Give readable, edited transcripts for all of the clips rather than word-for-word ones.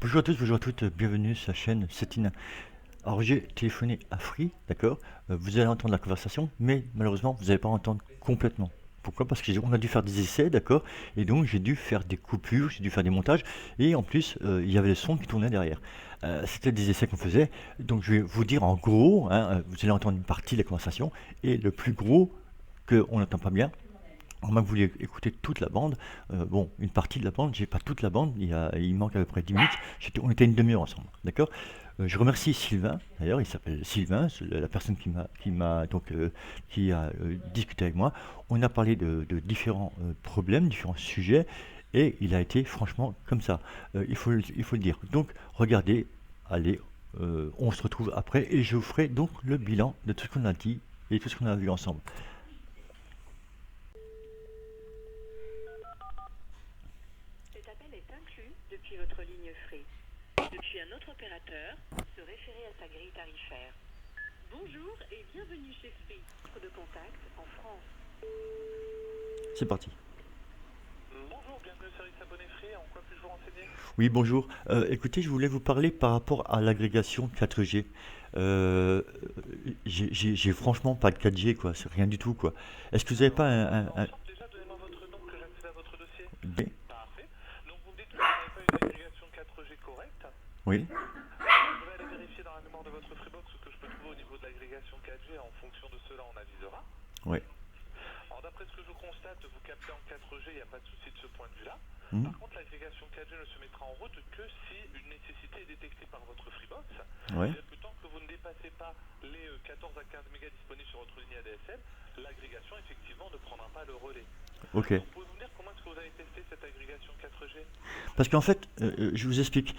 Bonjour à tous, bonjour à toutes, bienvenue sur la chaîne Setine. Alors j'ai téléphoné à Free, d'accord. Vous allez entendre la conversation, mais malheureusement vous n'allez pas entendre complètement. Pourquoi? Parce qu'on a dû faire des essais, d'accord. Et donc j'ai dû faire des coupures, j'ai dû faire des montages, et en plus il y avait le son qui tournait derrière. C'était des essais qu'on faisait, donc je vais vous dire en gros, hein, vous allez entendre une partie de la conversation, et le plus gros qu'on n'entend pas bien. À moins que vous vouliez écouter toute la bande, bon, une partie de la bande, j'ai pas toute la bande, il manque à peu près 10 minutes, on était une demi-heure ensemble, d'accord. Je remercie Sylvain, d'ailleurs, il s'appelle Sylvain, c'est la personne qui a discuté avec moi. On a parlé de différents problèmes, différents sujets, et il a été franchement comme ça. Il faut le dire. Donc, regardez, allez, on se retrouve après, et je vous ferai donc le bilan de tout ce qu'on a dit et tout ce qu'on a vu ensemble. Cet appel est inclus depuis votre ligne Free. Depuis un autre opérateur, se référer à sa grille tarifaire. Bonjour et bienvenue chez Free. De contact en France. C'est parti. Bonjour, bienvenue au service abonné Free, en quoi puis-je vous renseigner? Oui, bonjour. Écoutez, je voulais vous parler par rapport à l'agrégation 4G. Euh, j'ai franchement pas de 4G, quoi. C'est rien du tout, quoi. Est-ce que vous n'avez Alors, pas on va voir ça ensemble déjà, donnez-moi votre nom que j'accède à votre dossier. B. Parfait. Donc vous me dites que vous n'avez pas une agrégation 4G correcte. Oui. Je vais aller vérifier dans la mémoire de votre Freebox ce que je peux trouver au niveau de l'agrégation 4G. En fonction de cela, on avisera. Oui. Alors d'après ce que je constate, vous captez en 4G, il n'y a pas de souci de ce point de vue-là. Mhm. Par contre, l'agrégation 4G ne se mettra en route que si une nécessité est détectée par votre Freebox. Ouais. C'est-à-dire que tant que vous ne dépassez pas les 14 à 15 mégas disponibles sur votre ligne ADSL, l'agrégation effectivement ne prendra pas le relais. Ok. Donc pouvez-vous me dire comment est-ce que vous avez testé cette agrégation 4G? Parce qu'en fait, je vous explique.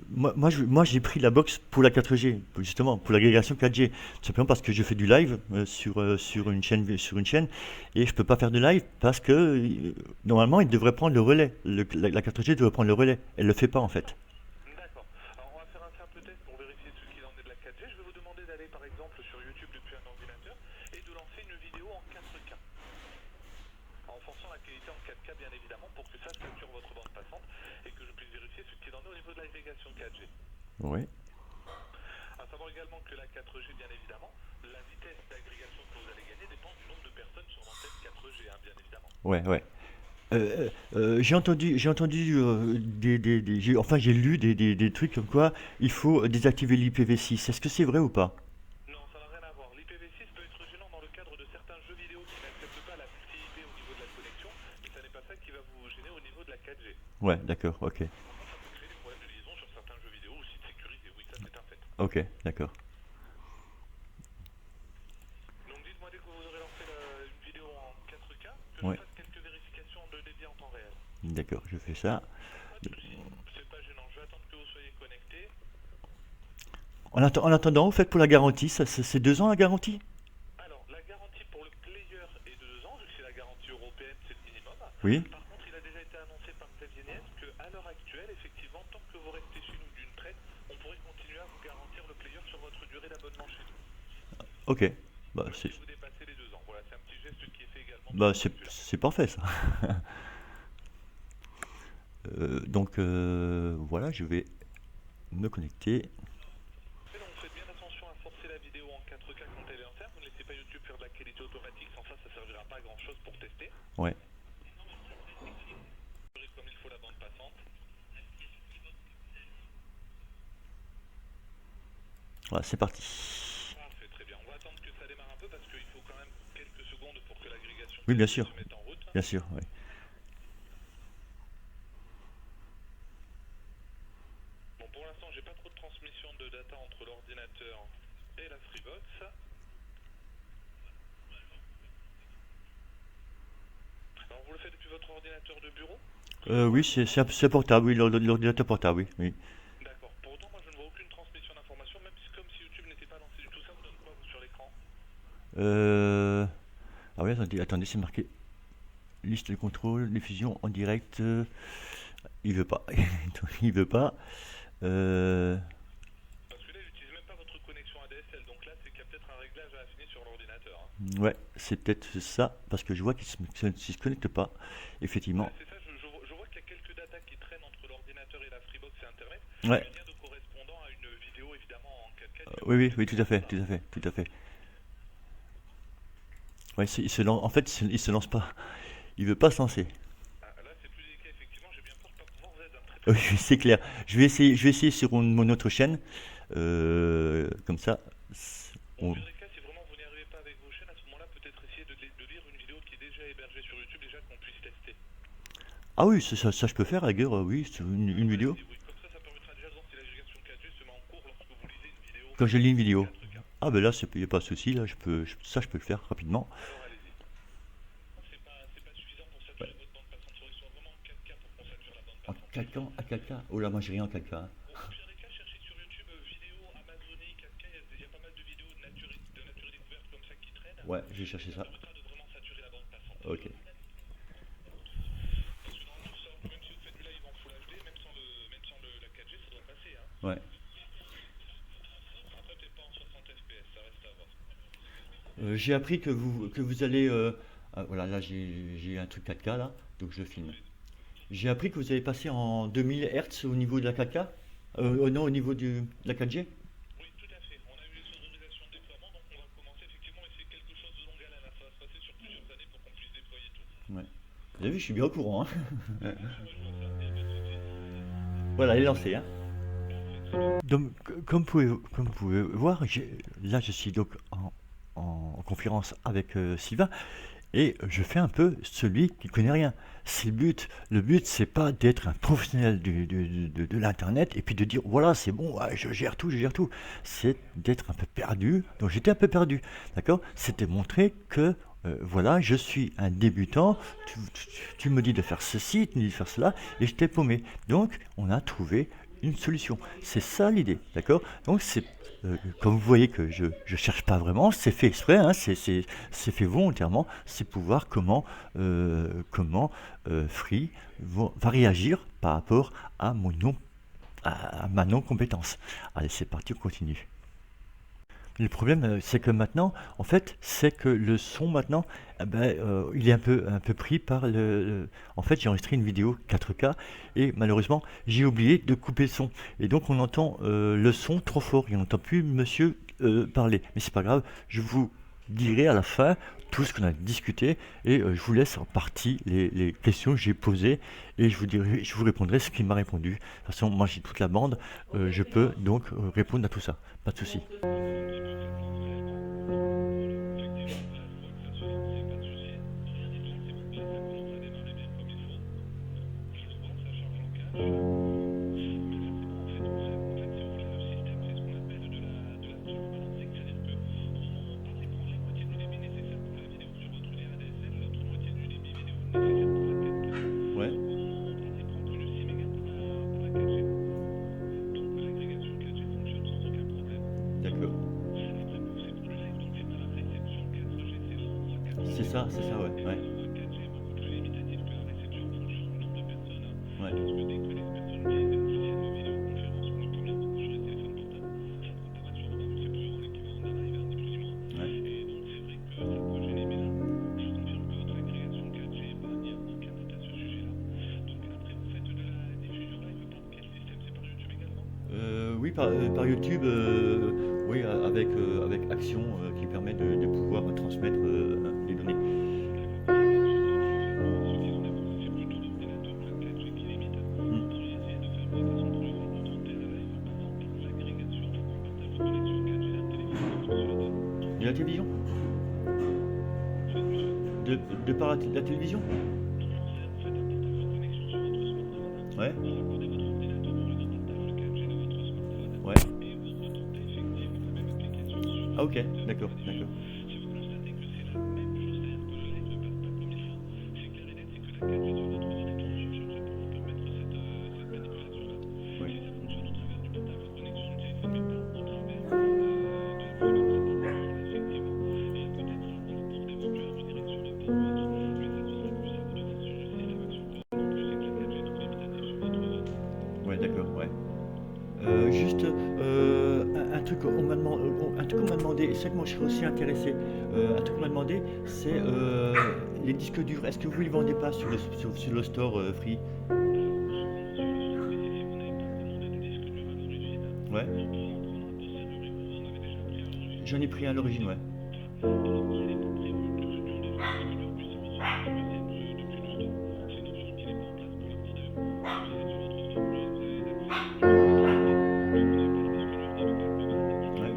Moi, j'ai pris la box pour la 4G, justement, pour l'agrégation 4G. Tout simplement parce que je fais du live sur une chaîne, et je peux pas faire de live parce que normalement, il devrait prendre le relais. La 4G devrait prendre le relais. Elle le fait pas, en fait. D'accord. Alors on va faire un simple test pour vérifier ce qu'il en est de la 4G. Je vais vous demander d'aller par exemple sur YouTube depuis un ordinateur et de lancer une vidéo en 4K. En forçant la qualité en 4K bien évidemment pour que ça capture votre bande passante et que je puisse vérifier ce qu'il en est au niveau de l'agrégation 4G. Oui. A savoir également que la 4G bien évidemment, la vitesse d'agrégation que vous allez gagner dépend du nombre de personnes sur l'antenne 4G bien évidemment. Ouais, ouais. J'ai entendu enfin j'ai lu des trucs comme quoi il faut désactiver l'IPv6. Est-ce que c'est vrai ou pas? Non, ça n'a rien à voir. L'IPv6 peut être gênant dans le cadre de certains jeux vidéo qui n'acceptent pas la multi-IP au niveau de la connexion, mais ça n'est pas ça qui va vous gêner au niveau de la 4G. Ouais, d'accord, ok. Par contre, ça peut créer des problèmes de liaison sur certains jeux vidéo ou sites sécurisés. Oui, ça c'est un fait. Ok, d'accord. Donc dites-moi dès que vous aurez lancé une vidéo en 4K, que je Ouais, fasse quelques vérifications de débit en temps réel. d'accord, je fais ça. Pas de soucis, c'est pas gênant. Je vais attendre que vous soyez connecté. En attendant, vous faites pour la garantie, c'est 2 ans la garantie? Alors, la garantie pour le player est de 2 ans, vu que c'est la garantie européenne, c'est le minimum. Oui. Par contre, il a déjà été annoncé par Xavier Niès qu'à l'heure actuelle, effectivement, tant que vous restez chez nous d'une traite, on pourrait continuer à vous garantir le player sur votre durée d'abonnement chez nous. Ok. Bah, Même c'est si vous dépassez les 2 ans. Voilà, c'est un petit geste qui est fait également de bah, ce point de vue-là. c'est parfait ça. Donc voilà, je vais me connecter. Et donc, faites bien attention à forcer la vidéo en 4K quand elle est en ferme. Vous ne laissez pas YouTube faire de la qualité automatique. Sans ça, ça servira pas à grand chose pour tester. Ouais. Comme il faut la bande passante. Voilà, c'est parti. Parfait, très bien. On va attendre que ça démarre un peu parce qu'il faut quand même quelques secondes pour que l'agrégation Oui, bien 4G sûr. se mette en route. Bien sûr, ouais. Bon, pour l'instant, j'ai pas trop de transmission de data entre l'ordinateur et la Freebox. Alors, vous le faites depuis votre ordinateur de bureau? Que je vois. Oui, c'est portable, oui, l'ordinateur portable, oui, oui. D'accord. Pour autant, moi, je ne vois aucune transmission d'information, même si, comme si YouTube n'était pas lancé du tout. Ça vous donne quoi, vous, sur l'écran? Euh... Ah oui, attendez, c'est marqué liste de contrôle, diffusion en direct. Il veut pas. Il veut pas. Euh, Parce que là, il n'utilise même pas votre connexion ADSL. Donc là, c'est qu'il y a peut-être un réglage à affiner sur l'ordinateur, hein. ouais, c'est peut-être ça, parce que je vois qu'il se connecte pas, effectivement. Ouais, c'est ça, je vois qu'il y a quelques datas qui traînent entre l'ordinateur et la la Freebox et Internet, Ouais. rien de correspondant à une vidéo évidemment en 4K. Oui, oui, oui, tout à fait, tout à fait, tout à fait. Ouais, en fait, il se lance pas. Il veut pas se lancer. Ah, là c'est plus délicat effectivement, j'ai bien peur de pas pouvoir vous aider un très très Oui, bon. c'est clair. Je vais essayer sur mon autre chaîne. Comme ça. Au on- pire des cas, si vraiment vous n'y arrivez pas avec vos chaînes, à ce moment-là, peut-être essayer de lire une vidéo qui est déjà hébergée sur YouTube, déjà qu'on puisse tester. Ah oui, ça, je peux faire, à la rigueur, oui, sur une vidéo. Oui, comme ça permettra déjà de voir si la navigation 4G se met en cours lorsque vous lisez une vidéo Quand je lis une en vidéo. 4K. Ah ben là, il n'y a pas de souci, là, ça, je peux le faire rapidement. Alors allez-y. C'est pas suffisant pour saturer votre bande passante. Il faut que ce soit vraiment en 4K pour qu'on sature la bande En passante. 4K, à 4K. Oh là, moi, j'ai rien en 4K. Hein. Bon, au pire des cas, cherchez sur YouTube vidéo Amazonie 4K. Il y a pas mal de vidéos de nature découverte comme ça qui traînent. Ouais, j'ai cherché ça. Ça permettra de vraiment saturer la bande passante. Ok. Parce que normalement, ça, même si vous faites du live en Full HD, même sans la 4G, ça doit passer. Hein. Ouais. Après, peut-être pas en 60 FPS, ça reste à voir. J'ai appris que vous allez. Voilà, là, j'ai un truc 4K, là, donc je filme. J'ai appris que vous allez passer en 2000 Hz au niveau de la 4K. Non, au niveau de la 4G. Oui, tout à fait. On a eu les autorisations de déploiement, donc on va commencer effectivement, mais c'est quelque chose de longue haleine. Ça va se passer sur plusieurs années pour qu'on puisse déployer tout. Ouais. Vous avez vu, je suis bien au courant. Hein. Voilà, elle est lancée. Hein. Donc, comme vous pouvez voir, là je suis donc en conférence avec Sylvain et je fais un peu celui qui connaît rien. C'est le but. Le but, c'est pas d'être un professionnel de l'internet et puis de dire voilà, c'est bon, ouais, je gère tout, je gère tout. C'est d'être un peu perdu. Donc j'étais un peu perdu, d'accord. C'était montrer que voilà, je suis un débutant. Tu me dis de faire ceci, tu me dis de faire cela, et j'étais paumé. Donc on a trouvé une solution. C'est ça l'idée, d'accord. Donc c'est comme vous voyez que je cherche pas vraiment, c'est fait exprès, hein, c'est fait volontairement, c'est pour voir comment Free va réagir par rapport à à ma non-compétence. Allez, c'est parti, on continue. Le problème, c'est que maintenant, en fait, c'est que le son maintenant, il est un peu pris par En fait, j'ai enregistré une vidéo 4K et malheureusement, j'ai oublié de couper le son. Et donc, on entend le son trop fort et on n'entend plus monsieur parler. Mais c'est pas grave, je vous dirai à la fin tout ce qu'on a discuté et je vous laisse en partie les questions que j'ai posées et je vous répondrai ce qu'il m'a répondu. De toute façon, moi j'ai toute la bande, je peux donc répondre à tout ça. Pas de souci. Ouais. D'accord. C'est ça, ouais. Ouais. Ouais. Ouais. Oui, par YouTube, oui, avec Action qui permet de pouvoir transmettre les données. Et la télévision? De par la télévision? Ouais. Ouais. Ah ok, d'accord. Oui. Ouais, d'accord, ouais. Juste un truc qu'on m'a demandé, et c'est vrai que moi je serais aussi intéressé. Un truc qu'on m'a demandé, c'est les disques durs. Est-ce que vous ne les vendez pas sur le store Free? Ouais. J'en ai pris un à l'origine, ouais. Ouais. Ouais.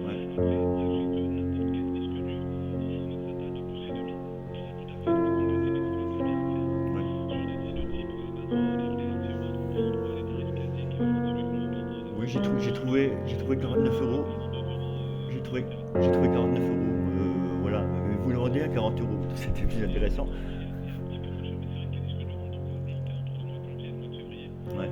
Ouais. Oui, j'ai trouvé 49 euros. J'ai trouvé, j'ai trouvé 49 euros. Voilà. Vous le rendez à 40 euros. C'était plus intéressant. Ouais.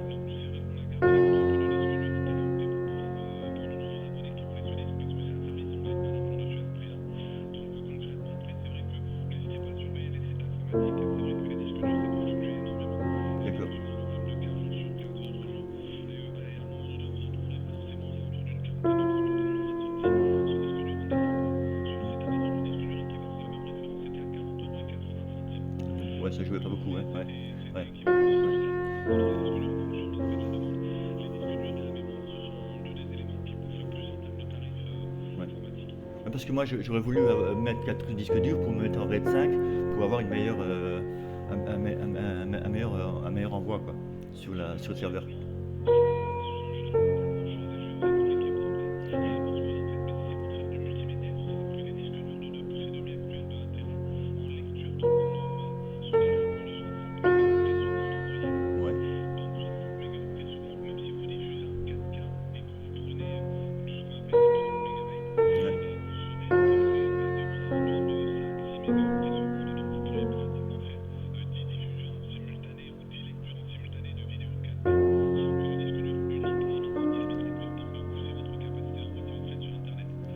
D'accord. Ouais, ça jouait pas beaucoup, ouais. Ouais. Ouais. Ouais. Ouais. Ouais, parce que moi, j'aurais voulu mettre 4 disques durs pour me mettre en RAID 5 pour avoir une meilleure, un meilleur envoi quoi, sur le serveur. Ouais. Ouais.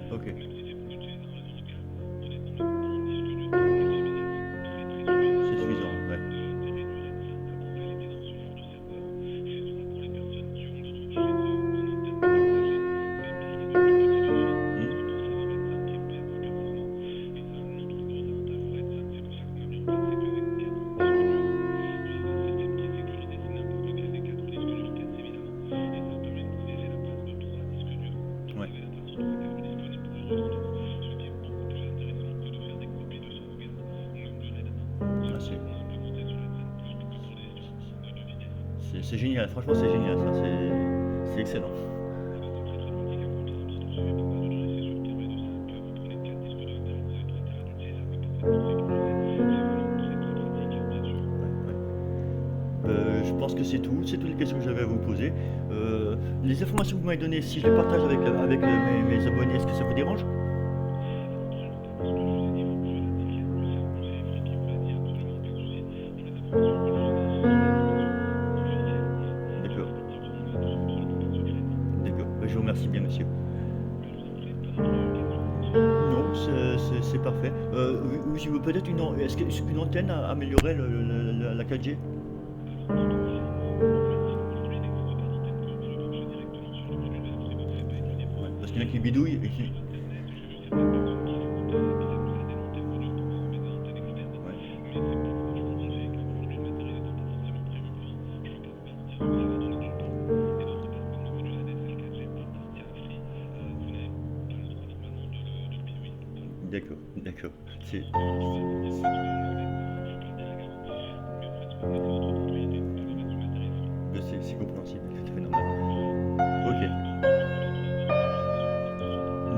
Ok. C'est suffisant, ouais. Hmm. Ouais. Ah, c'est génial, franchement c'est génial, ça c'est excellent. Ouais, ouais. Je pense que c'est toutes les questions que j'avais à vous poser. Les informations que vous m'avez données, si je les partage avec mes abonnés, est-ce que ça vous dérange? D'accord, d'accord. Je vous remercie bien, monsieur. Non, c'est parfait. Oui, peut-être est-ce qu'une antenne améliorerait la 4G? Ouais, parce qu'il y en a qui bidouillent et qui... Ouais, d'accord, d'accord. C'est compréhensible, c'est tout à fait normal. Ok.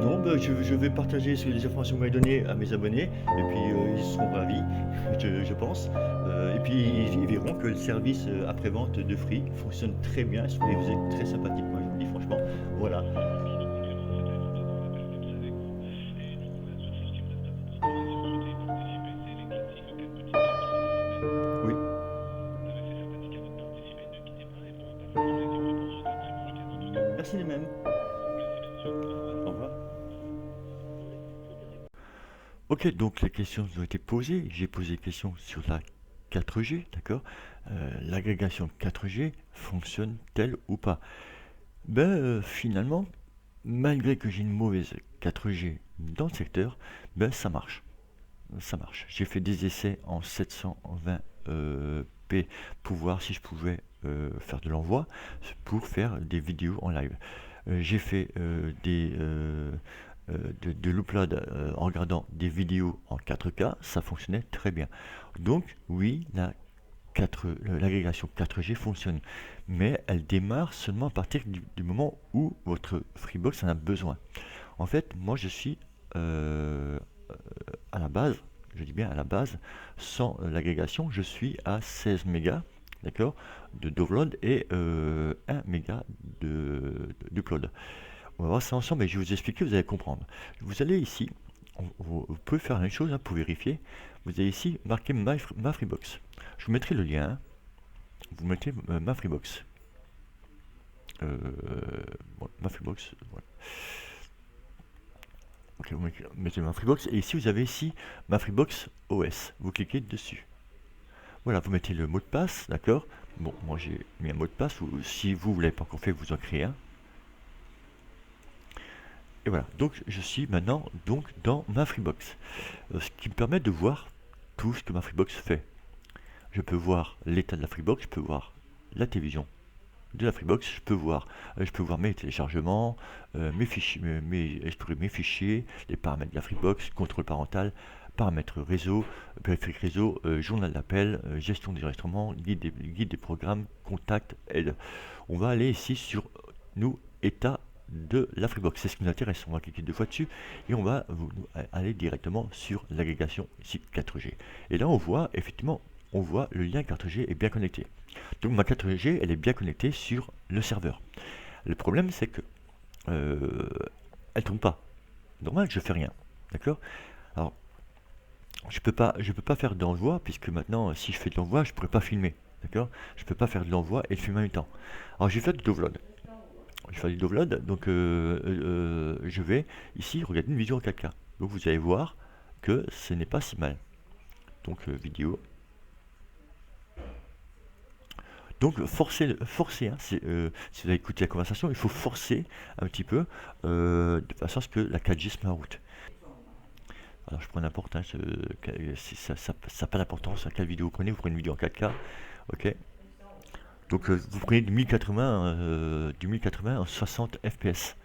Non, bah, je vais partager les informations que vous m'avez données à mes abonnés, et puis ils seront ravis, je pense. Et puis ils verront que le service après-vente de Free fonctionne très bien, et vous êtes très sympathique, moi je vous le dis franchement. Voilà. Oui, merci les mêmes. Au revoir. Ok, donc les questions ont été posées. J'ai posé des questions sur la 4G, d'accord? L'agrégation 4G fonctionne-t-elle ou pas? Finalement, malgré que j'ai une mauvaise 4G dans le secteur, ça marche. Ça marche. J'ai fait des essais en 720p pour voir si je pouvais faire de l'envoi pour faire des vidéos en live. J'ai fait de l'upload en regardant des vidéos en 4K, ça fonctionnait très bien. Donc oui, l'agrégation 4G fonctionne, mais elle démarre seulement à partir du moment où votre Freebox en a besoin. En fait, moi je suis à la base, je dis bien à la base, sans l'agrégation, je suis à 16 mégas, d'accord, de download et 1 méga d'upload. On va voir ça ensemble et je vais vous expliquer, vous allez comprendre. Vous allez ici, vous pouvez faire la même chose pour vérifier. Vous allez ici marquer ma Freebox. Je vous mettrai le lien. Vous mettez ma Freebox. Ma Freebox. Voilà. Ok, vous mettez ma Freebox et ici vous avez ici ma Freebox OS. Vous cliquez dessus. Voilà, vous mettez le mot de passe, d'accord. Bon, moi j'ai mis un mot de passe. Ou si vous ne l'avez pas encore fait, vous en créez un. Et voilà, donc je suis maintenant dans ma Freebox, ce qui me permet de voir tout ce que ma Freebox fait. Je peux voir l'état de la Freebox, je peux voir la télévision de la Freebox, je peux voir mes téléchargements, mes fichiers, explorer mes fichiers, les paramètres de la Freebox, contrôle parental, paramètres réseau, périphérique réseau, journal d'appel, gestion des enregistrements, guide des programmes, contact, aide. On va aller ici sur nous, état de la Freebox, c'est ce qui nous intéresse. On va cliquer 2 fois dessus et on va aller directement sur l'agrégation ici 4G. Et là on voit effectivement, on voit le lien 4G est bien connecté. Donc ma 4G elle est bien connectée sur le serveur. Le problème c'est que elle tourne pas. Normal, je fais rien. D'accord. Alors je peux pas faire d'envoi puisque maintenant si je fais de l'envoi je pourrais pas filmer. D'accord. Je peux pas faire de l'envoi et le filmer en même temps. Alors je vais faire du download. Je vais faire du download, donc je vais ici regarder une vidéo en 4K. Donc vous allez voir que ce n'est pas si mal. Donc vidéo. Donc forcez hein, si vous avez écouté la conversation, il faut forcer un petit peu de façon à ce que la 4G se met en route. Alors je prends n'importe, hein, ça n'a pas d'importance à quelle vidéo vous prenez une vidéo en 4K, ok. Donc vous prenez du 1080 en 60 fps.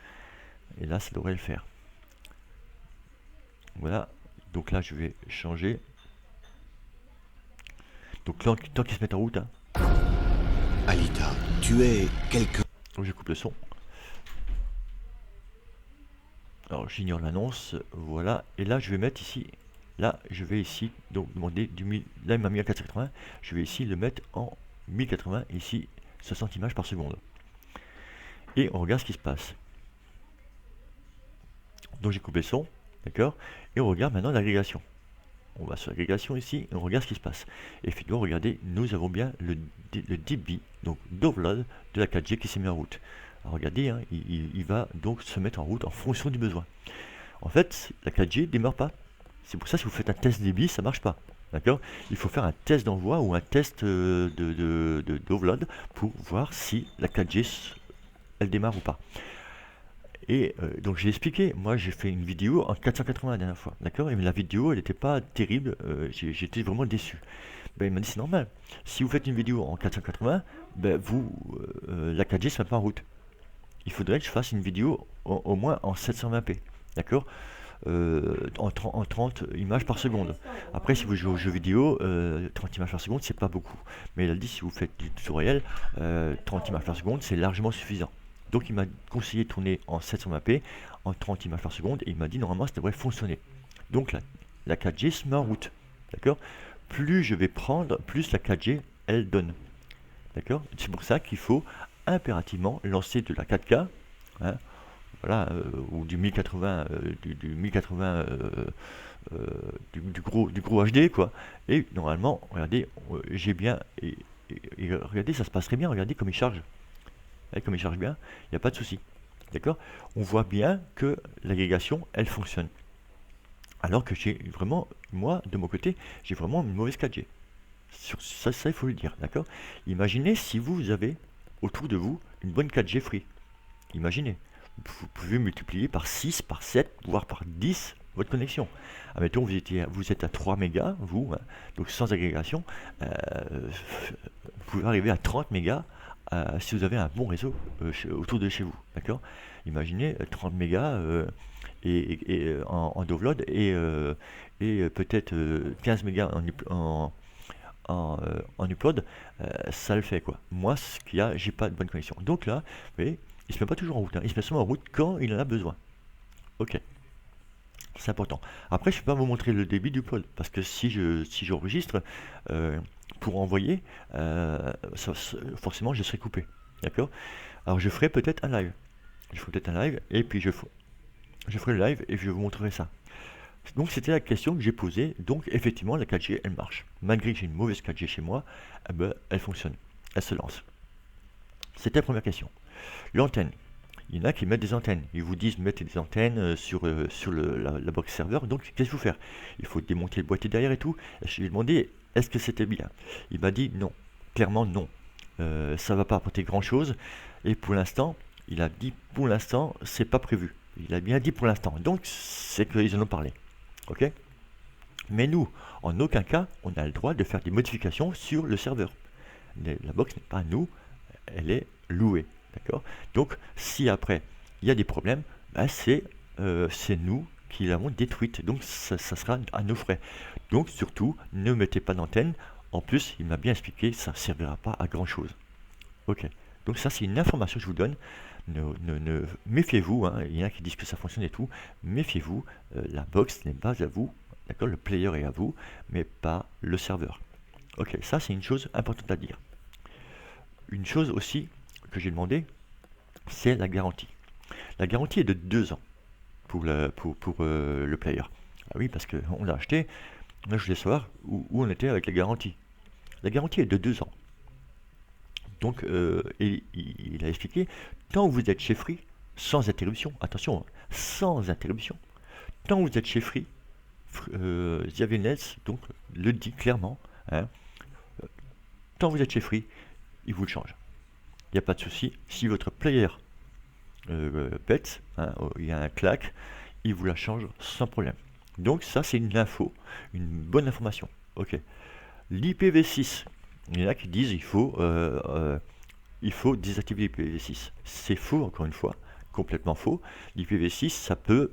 Et là ça devrait le faire. Voilà. Donc là je vais changer. Donc tant qu'il se met en route. Hein. Alita, tu es quelqu'un. Donc je coupe le son. Alors j'ignore l'annonce. Voilà. Et là je vais mettre ici. Là je vais ici donc demander là il m'a mis à 480. Je vais ici le mettre en 1080, ici 60 images par seconde. Et on regarde ce qui se passe. Donc j'ai coupé le son, d'accord. Et on regarde maintenant l'agrégation. On va sur l'agrégation ici et on regarde ce qui se passe. Et finalement, regardez, nous avons bien le débit, donc download de la 4G qui s'est mis en route. Alors regardez, hein, il va donc se mettre en route en fonction du besoin. En fait, la 4G ne démarre pas. C'est pour ça que si vous faites un test débit, ça ne marche pas. D'accord. Il faut faire un test d'envoi ou un test de download pour voir si la 4G elle démarre ou pas. Et donc j'ai expliqué, moi j'ai fait une vidéo en 480 la dernière fois, d'accord. Et la vidéo elle n'était pas terrible, j'étais vraiment déçu. Ben, il m'a dit c'est normal, si vous faites une vidéo en 480, ben, la 4G se met pas en route. Il faudrait que je fasse une vidéo au moins en 720p, d'accord. En 30 images par seconde. Après, si vous jouez aux jeux vidéo, 30 images par seconde, c'est pas beaucoup. Mais il a dit, si vous faites du tutoriel, 30 images par seconde, c'est largement suffisant. Donc, il m'a conseillé de tourner en 720p, en 30 images par seconde, et il m'a dit, normalement, ça devrait fonctionner. Donc, la 4G se met en route. D'accord. Plus je vais prendre, plus la 4G, elle donne. D'accord. C'est pour ça qu'il faut impérativement lancer de la 4K, hein, voilà, ou du 1080, du 1080, du gros HD, quoi. Et normalement, regardez, j'ai bien, et regardez, ça se passe très bien, regardez comme il charge. Comme il charge bien, il n'y a pas de souci. D'accord. On voit bien que l'agrégation, elle fonctionne. Alors que j'ai vraiment, moi, de mon côté, j'ai vraiment une mauvaise 4G. Sur ça, il faut le dire, d'accord. Imaginez si vous avez autour de vous une bonne 4G free. Imaginez. Vous pouvez multiplier par 6, par 7, voire par 10 votre connexion. Admettons, vous êtes à 3 mégas, vous, hein, donc sans agrégation, vous pouvez arriver à 30 mégas si vous avez un bon réseau autour de chez vous, d'accord? Imaginez 30 mégas en download et peut-être 15 mégas en upload, ça le fait quoi. Moi, ce qu'il y a, j'ai pas de bonne connexion. Donc là, vous voyez, il se met pas toujours en route, hein. Il se met seulement en route quand il en a besoin. Ok, c'est important. Après, je peux pas vous montrer le débit du upload parce que si j'enregistre pour envoyer, forcément, je serai coupé. D'accord? Alors, je ferai peut-être un live. Et puis je ferai le live et je vous montrerai ça. Donc c'était la question que j'ai posée. Donc effectivement la 4G elle marche. Malgré que j'ai une mauvaise 4G chez moi, eh ben, elle fonctionne. Elle se lance. C'était la première question. L'antenne. Il y en a qui mettent des antennes. Ils vous disent mettez des antennes sur la box serveur. Donc qu'est-ce qu'il faut faire? Il faut démonter le boîtier derrière et tout. Je lui ai demandé est-ce que c'était bien. Il m'a dit non. Clairement non. Ça va pas apporter grand chose. Et pour l'instant, il a dit pour l'instant c'est pas prévu. Il a bien dit pour l'instant. Donc c'est qu'ils en ont parlé. Ok? Mais nous, en aucun cas, on a le droit de faire des modifications sur le serveur. La box n'est pas à nous, elle est louée. D'accord? Donc, si après, il y a des problèmes, bah, c'est nous qui l'avons détruite. Donc, ça sera à nos frais. Donc, surtout, ne mettez pas d'antenne. En plus, il m'a bien expliqué, ça ne servira pas à grand-chose. Ok? Donc, ça, c'est une information que je vous donne. Méfiez-vous, hein, il y en a qui disent que ça fonctionne et tout, méfiez-vous, la box n'est pas à vous, d'accord, le player est à vous, mais pas le serveur. Ok, ça c'est une chose importante à dire. Une chose aussi que j'ai demandé, c'est la garantie. La garantie est de 2 ans pour le player. Ah oui, parce qu'on l'a acheté, moi je voulais savoir où on était avec la garantie. La garantie est de 2 ans. Donc, il a expliqué, tant que vous êtes chez Free, sans interruption, attention, hein, sans interruption, tant que vous êtes chez Free, Xavier Nels, donc, le dit clairement, hein, tant que vous êtes chez Free, il vous le change. Il n'y a pas de souci. Si votre player pète, hein, il y a un clac, il vous la change sans problème. Donc, ça, c'est une info, une bonne information. Ok. L'IPv6. Il y en a qui disent il faut désactiver l'IPv6. C'est faux, encore une fois, complètement faux. L'IPv6, ça peut...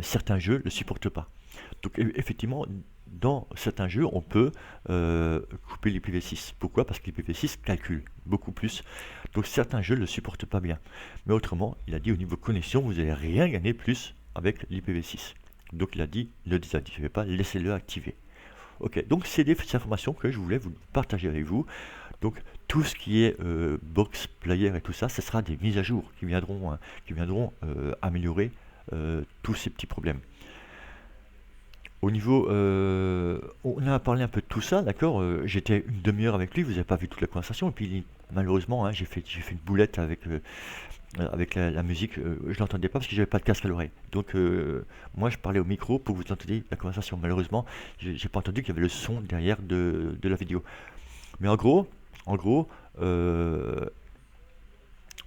certains jeux ne le supportent pas. Donc effectivement, dans certains jeux, on peut couper l'IPv6. Pourquoi? Parce que l'IPv6 calcule beaucoup plus. Donc certains jeux ne le supportent pas bien. Mais autrement, il a dit au niveau connexion, vous n'allez rien gagner plus avec l'IPv6. Donc il a dit, ne désactivez pas, laissez-le activer. Ok, donc c'est des informations que je voulais vous partager avec vous. Donc tout ce qui est box, player et tout ça, ce sera des mises à jour qui viendront améliorer tous ces petits problèmes. Au niveau, on a parlé un peu de tout ça, d'accord? J'étais une demi-heure avec lui, vous n'avez pas vu toute la conversation, et puis malheureusement, hein, j'ai fait une boulette avec la musique, je l'entendais pas parce que j'avais pas de casque à l'oreille. Donc moi je parlais au micro pour que vous entendiez la conversation. Malheureusement, j'ai pas entendu qu'il y avait le son derrière de la vidéo. Mais en gros,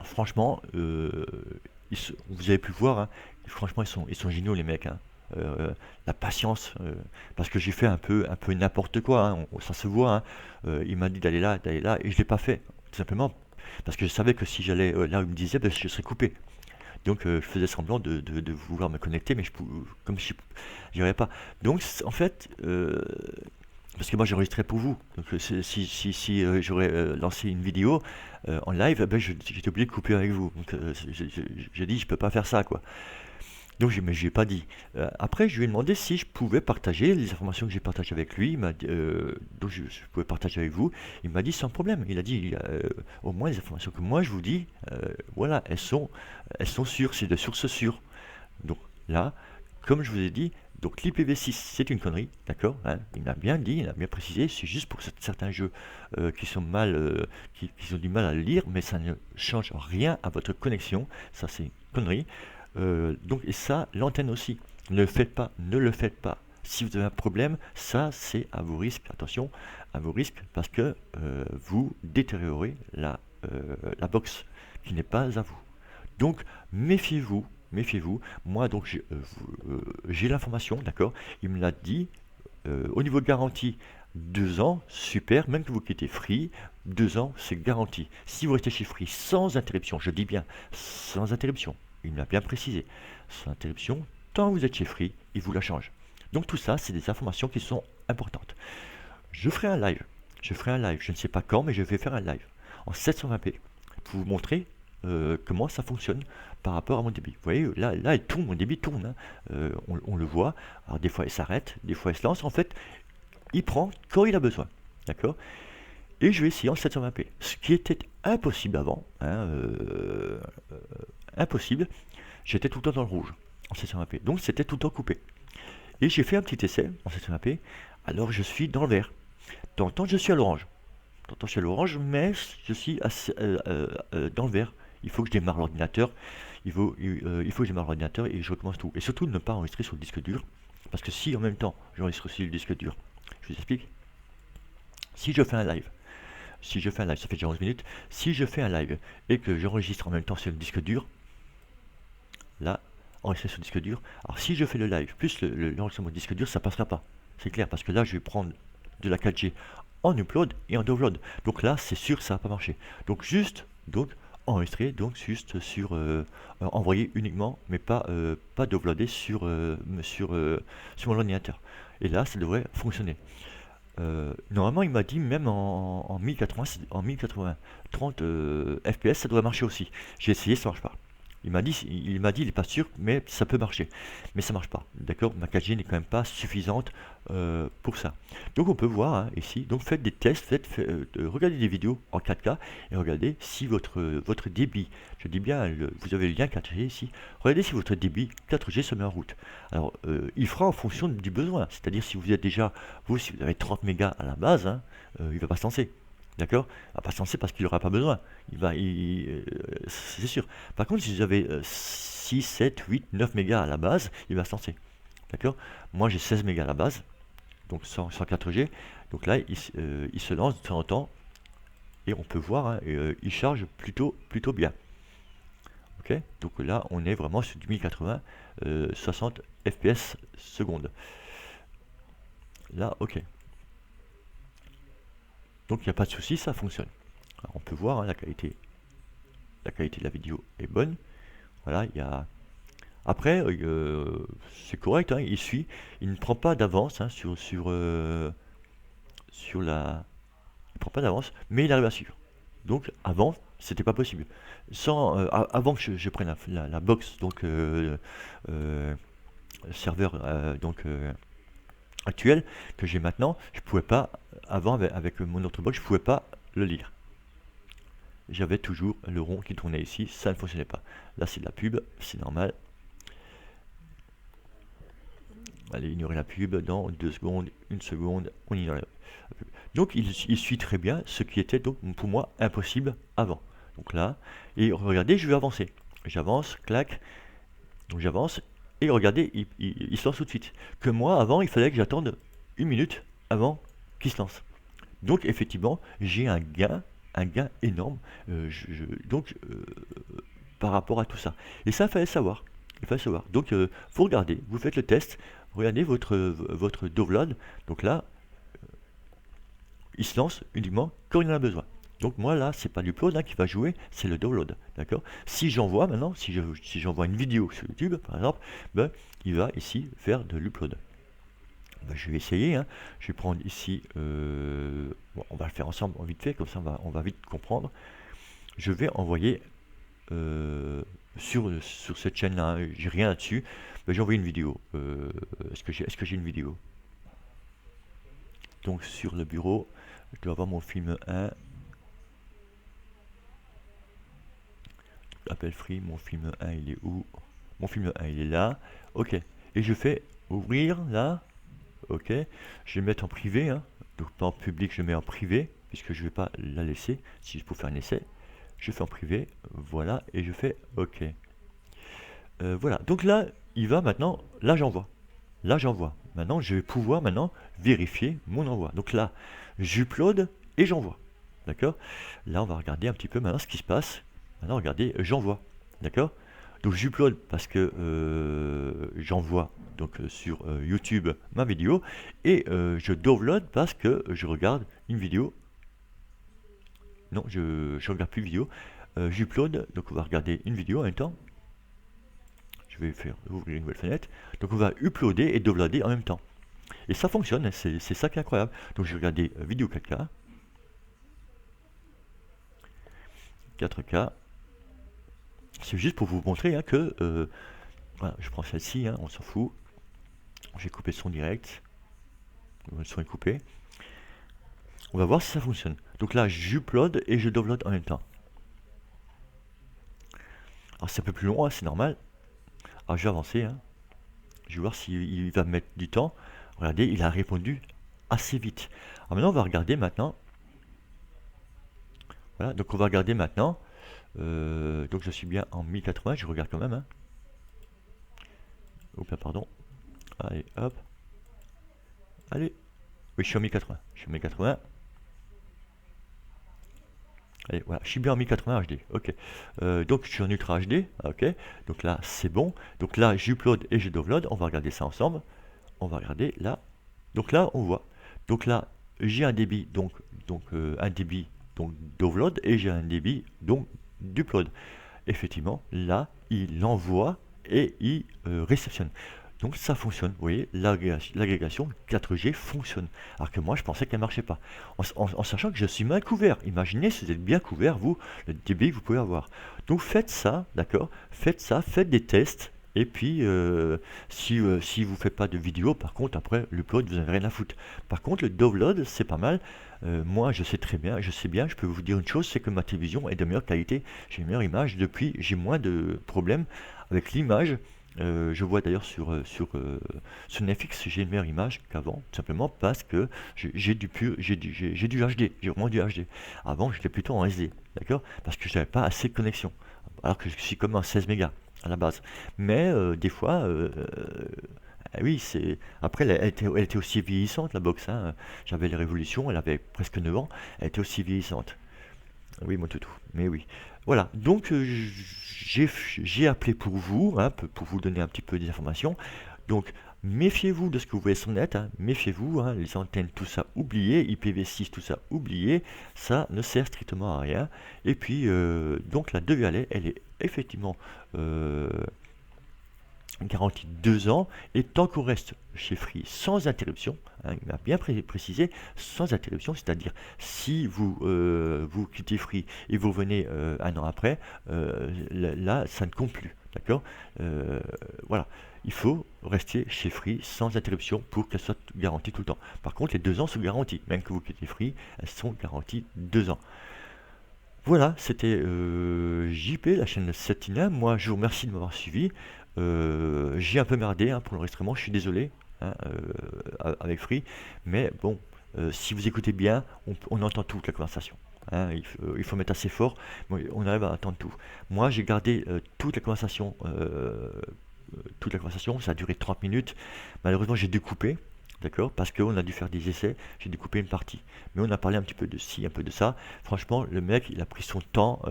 franchement, vous avez pu voir, hein, franchement ils sont géniaux les mecs, hein. La patience, parce que j'ai fait un peu n'importe quoi, hein, ça se voit, hein. Il m'a dit d'aller là, et je l'ai pas fait, tout simplement parce que je savais que si j'allais là où il me disait, ben, je serais coupé. Donc je faisais semblant de vouloir me connecter, mais comme je n'y arrivais pas. Donc en fait, parce que moi j'enregistrais pour vous, donc si j'aurais lancé une vidéo en live, ben, j'étais obligé de couper avec vous. Donc j'ai dit je peux pas faire ça quoi. Donc mais je lui ai pas dit. Après je lui ai demandé si je pouvais partager les informations que j'ai partagées avec lui. Il m'a dit, donc je pouvais partager avec vous. Il m'a dit sans problème. Il a dit au moins les informations que moi je vous dis, voilà, elles sont sûres, c'est de sources sûres. Donc là, comme je vous ai dit, donc l'IPv6 c'est une connerie, d'accord, hein, il m'a bien dit, il a bien précisé, c'est juste pour certains jeux qui sont qui ont du mal à le lire, mais ça ne change rien à votre connexion, ça c'est une connerie. Donc et ça, l'antenne aussi, ne le faites pas. Si vous avez un problème, ça c'est à vos risques, attention, à vos risques, parce que vous détériorez la box qui n'est pas à vous. Donc méfiez-vous, méfiez-vous. Moi, donc, j'ai l'information, d'accord? Il me l'a dit. Au niveau de garantie, 2 ans, super. Même que vous quittez Free, 2 ans, c'est garanti. Si vous restez chez Free sans interruption, je dis bien sans interruption, il me l'a bien précisé, sans interruption, tant que vous êtes chez Free, il vous la change. Donc tout ça, c'est des informations qui sont importantes. Je ferai un live. Je ne sais pas quand, mais je vais faire un live en 720p pour vous montrer comment ça fonctionne par rapport à mon débit. Vous voyez, là il tourne, mon débit tourne, hein. On le voit. Alors des fois il s'arrête, des fois il se lance. En fait, il prend quand il a besoin. D'accord? Et je vais essayer en 720p. Ce qui était impossible avant, hein, impossible. J'étais tout le temps dans le rouge en 720p. Donc c'était tout le temps coupé. Et j'ai fait un petit essai en 720p. Alors je suis dans le vert. De temps en temps, je suis à l'orange. De temps en temps, je suis à l'orange, mais je suis dans le vert. Il faut que je démarre l'ordinateur. Il faut que je démarre l'ordinateur et je recommence tout. Et surtout, ne pas enregistrer sur le disque dur. Parce que si en même temps, j'enregistre aussi le disque dur, je vous explique. Si je fais un live, ça fait déjà 11 minutes. Si je fais un live et que j'enregistre en même temps sur le disque dur, là, enregistrer sur le disque dur. Alors si je fais le live plus l'enregistrement du disque dur, ça passera pas. C'est clair, parce que là, je vais prendre de la 4G en upload et en download. Donc là, c'est sûr que ça va pas marcher. Donc enregistrer, donc juste sur envoyer uniquement, mais pas downloader sur mon ordinateur. Et là, ça devrait fonctionner. Normalement, il m'a dit même en 1080, 30 FPS, ça devrait marcher aussi. J'ai essayé, ça marche pas. Il m'a dit, il n'est pas sûr, mais ça peut marcher. Mais ça marche pas, d'accord? Ma 4G n'est quand même pas suffisante pour ça. Donc on peut voir hein, ici. Donc faites des tests, regardez des vidéos en 4K et regardez si votre débit, je dis bien, vous avez le lien 4G ici. Regardez si votre débit 4G se met en route. Alors il fera en fonction du besoin. C'est-à-dire si vous êtes déjà, si vous avez 30 mégas à la base, hein, il va pas se lancer. D'accord? Il va pas se lancer parce qu'il n'aura pas besoin. C'est sûr. Par contre, si vous avez 6, 7, 8, 9 mégas à la base, il va se lancer. D'accord? Moi, j'ai 16 mégas à la base, donc 4G. Donc là, il se lance de temps en temps. Et on peut voir, hein, il charge plutôt bien. Ok? Donc là, on est vraiment sur du 1080, 60 FPS secondes. Là, ok. Donc il n'y a pas de souci, ça fonctionne. Alors, on peut voir hein, la qualité de la vidéo est bonne. Voilà, il y a. Après, c'est correct, hein, il suit, il ne prend pas d'avance hein, sur la. Il prend pas d'avance, mais il arrive à suivre. Donc avant, c'était pas possible. Avant que je prenne la box, donc serveur actuel que j'ai maintenant, je pouvais pas, avant avec mon autre box, je pouvais pas le lire. J'avais toujours le rond qui tournait ici, ça ne fonctionnait pas. Là c'est de la pub, c'est normal. Allez, ignorer la pub dans 2 secondes, 1 seconde, on ignore la pub. Donc il suit très bien ce qui était donc pour moi impossible avant. Donc là, et regardez, je vais avancer. J'avance, clac, donc j'avance. Et regardez, il se lance tout de suite. Que moi, avant, il fallait que j'attende 1 minute avant qu'il se lance. Donc, effectivement, j'ai un gain énorme. Par rapport à tout ça. Et ça, il fallait savoir. Donc, vous regardez, vous faites le test, regardez votre download. Donc là, il se lance uniquement quand il en a besoin. Donc moi là, c'est pas l'upload hein, qui va jouer, c'est le download, d'accord? Si j'envoie maintenant, si j'envoie une vidéo sur YouTube, par exemple, ben, il va ici faire de l'upload. Ben, je vais essayer, hein. Je vais prendre ici, bon, on va le faire ensemble en vite fait, comme ça on va vite comprendre. Je vais envoyer sur cette chaîne-là, hein, j'ai rien là-dessus, ben, j'ai envoyé une vidéo. Est-ce que j'ai une vidéo? Donc sur le bureau, je dois avoir mon film 1. Appel Free, mon film 1 il est où? Mon film 1 il est là, ok, et je fais ouvrir là, ok, je vais mettre en privé, hein. Donc pas en public, je mets en privé, puisque je vais pas la laisser, si je peux faire un essai, je fais en privé, voilà, et je fais ok. Voilà, donc là, il va maintenant, là j'envoie, maintenant je vais pouvoir maintenant vérifier mon envoi, donc là, j'upload et j'envoie, d'accord? Là on va regarder un petit peu maintenant ce qui se passe. Maintenant, regardez, j'envoie. D'accord? Donc j'upload parce que j'envoie donc sur YouTube ma vidéo, et je download parce que je regarde une vidéo. Non, je regarde plus de vidéo. J'upload, donc on va regarder une vidéo en même temps. Je vais faire ouvrir une nouvelle fenêtre. Donc on va uploader et downloader en même temps. Et ça fonctionne, hein, c'est ça qui est incroyable. Donc je vais regarder vidéo 4K. 4K. C'est juste pour vous montrer hein, que... voilà, je prends celle-ci, hein, on s'en fout. J'ai coupé le son direct. Le son est coupé. On va voir si ça fonctionne. Donc là, j'upload et je download en même temps. Alors c'est un peu plus long, hein, c'est normal. Alors je vais avancer. Hein. Je vais voir s'il va mettre du temps. Regardez, il a répondu assez vite. Alors maintenant, on va regarder maintenant. Voilà, donc on va regarder maintenant. Donc je suis bien en 1080, je regarde quand même. Hein. Oups, pardon. Allez, hop. Allez. Oui, je suis en 1080. Je suis en 1080. Allez, voilà, je suis bien en 1080 HD. Ok. Donc je suis en Ultra HD. Ok. Donc là, c'est bon. Donc là, j'upload et je download. On va regarder ça ensemble. On va regarder là. Donc là, on voit. Donc là, j'ai un débit, donc un débit donc download, et j'ai un débit donc d'upload. Effectivement, là, il envoie et il réceptionne. Donc ça fonctionne, vous voyez, l'agrégation 4G fonctionne. Alors que moi, je pensais qu'elle ne marchait pas. En sachant que je suis mal couvert. Imaginez si vous êtes bien couvert, vous, le débit que vous pouvez avoir. Donc faites ça, d'accord? Faites ça, faites des tests. Et puis, si vous ne faites pas de vidéo, par contre, après, l'upload, vous n'avez rien à foutre. Par contre, le download, c'est pas mal. Moi, je sais très bien, je peux vous dire une chose, c'est que ma télévision est de meilleure qualité. J'ai une meilleure image depuis, j'ai moins de problèmes avec l'image. Je vois d'ailleurs sur Netflix, j'ai une meilleure image qu'avant, tout simplement parce que j'ai du HD, j'ai vraiment du HD. Avant, j'étais plutôt en SD, d'accord? Parce que je n'avais pas assez de connexion. Alors que je suis comme en 16 mégas à la base. Mais des fois, oui, c'est. Après, elle était aussi vieillissante, la box. Hein. J'avais les Révolutions, elle avait presque 9 ans, elle était aussi vieillissante. Oui, mon toutou, mais oui. Voilà, donc j'ai appelé pour vous, hein, pour vous donner un petit peu d'informations. Donc, méfiez-vous de ce que vous voyez sur le net, hein, méfiez-vous, hein, les antennes, tout ça, oubliez, IPv6, tout ça, oubliez, ça ne sert strictement à rien. Et puis, donc la 2 elle est effectivement garantie 2 ans, et tant qu'on reste chez Free sans interruption, hein, il m'a bien précisé, sans interruption, c'est-à-dire si vous quittez Free et vous revenez un an après, là ça ne compte plus, d'accord? Voilà, il faut rester chez Free sans interruption pour qu'elle soit garantie tout le temps. Par contre, les 2 ans sont garantis, même que vous quittez Free, elles sont garanties 2 ans. Voilà, c'était JP, la chaîne Setina. Moi, je vous remercie de m'avoir suivi. J'ai un peu merdé hein, pour l'enregistrement, je suis désolé hein, avec Free, mais bon, si vous écoutez bien, on entend toute la conversation. Hein, il faut mettre assez fort, mais on arrive à entendre tout. Moi, j'ai gardé toute la conversation, ça a duré 30 minutes. Malheureusement, j'ai dû couper. D'accord? Parce qu'on a dû faire des essais, j'ai dû couper une partie. Mais on a parlé un petit peu de ci, un peu de ça. Franchement, le mec, il a pris son temps.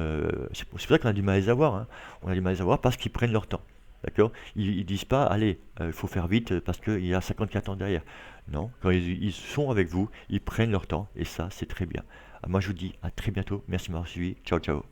C'est pour ça qu'on a du mal à les avoir. Hein. On a du mal à les avoir parce qu'ils prennent leur temps. D'accord? Ils disent pas, allez, il faut faire vite parce qu'il y a 54 ans derrière. Non, quand ils sont avec vous, ils prennent leur temps. Et ça, c'est très bien. Moi, je vous dis à très bientôt. Merci de m'avoir suivi. Ciao, ciao.